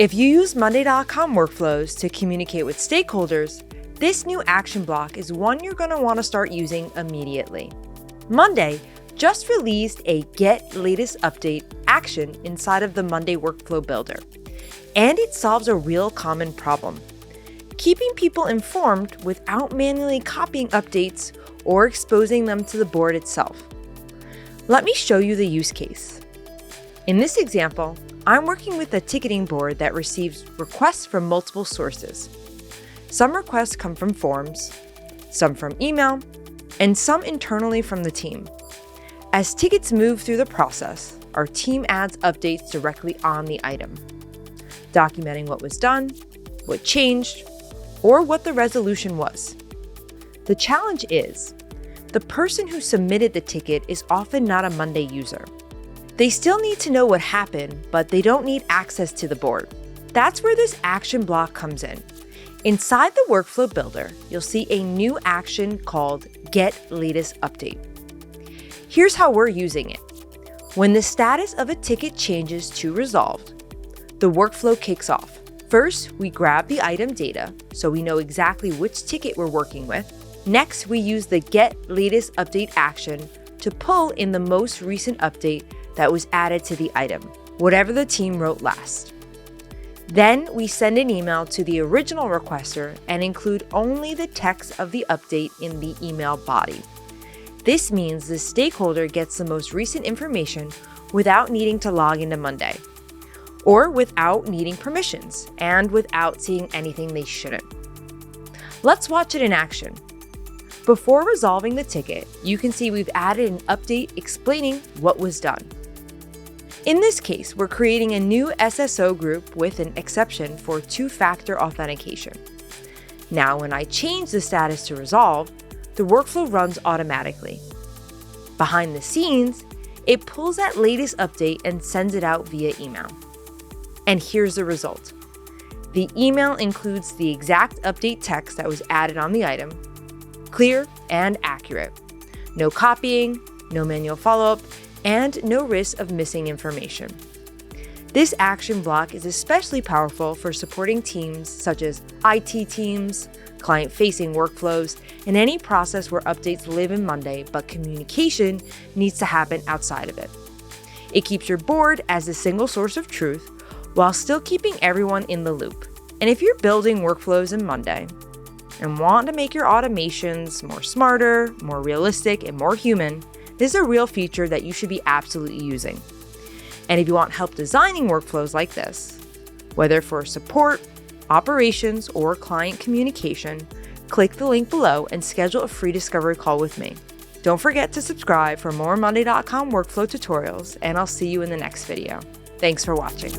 If you use Monday.com workflows to communicate with stakeholders, this new action block is one you're going to want to start using immediately. Monday just released a Get Latest Update action inside of the Monday Workflow Builder, and it solves a real common problem: keeping people informed without manually copying updates or exposing them to the board itself. Let me show you the use case. In this example, I'm working with a ticketing board that receives requests from multiple sources. Some requests come from forms, some from email, and some internally from the team. As tickets move through the process, our team adds updates directly on the item, documenting what was done, what changed, or what the resolution was. The challenge is, the person who submitted the ticket is often not a Monday user. They still need to know what happened, but they don't need access to the board. That's where this action block comes in. Inside the Workflow Builder, you'll see a new action called Get Latest Update. Here's how we're using it. When the status of a ticket changes to resolved, the workflow kicks off. First, we grab the item data so we know exactly which ticket we're working with. Next, we use the Get Latest Update action to pull in the most recent update that was added to the item, whatever the team wrote last. Then we send an email to the original requester and include only the text of the update in the email body. This means the stakeholder gets the most recent information without needing to log into Monday, or without needing permissions, and without seeing anything they shouldn't. Let's watch it in action. Before resolving the ticket, you can see we've added an update explaining what was done. In this case, we're creating a new SSO group with an exception for two-factor authentication. Now, when I change the status to resolved, the workflow runs automatically. Behind the scenes, it pulls that latest update and sends it out via email. And here's the result. The email includes the exact update text that was added on the item, clear and accurate. No copying, no manual follow-up, and no risk of missing information. This action block is especially powerful for supporting teams such as IT teams, client-facing workflows, and any process where updates live in Monday, but communication needs to happen outside of it. It keeps your board as a single source of truth while still keeping everyone in the loop. And if you're building workflows in Monday and want to make your automations more smarter, more realistic, and more human, this is a real feature that you should be absolutely using. And if you want help designing workflows like this, whether for support, operations, or client communication, click the link below and schedule a free discovery call with me. Don't forget to subscribe for more Monday.com workflow tutorials, and I'll see you in the next video. Thanks for watching.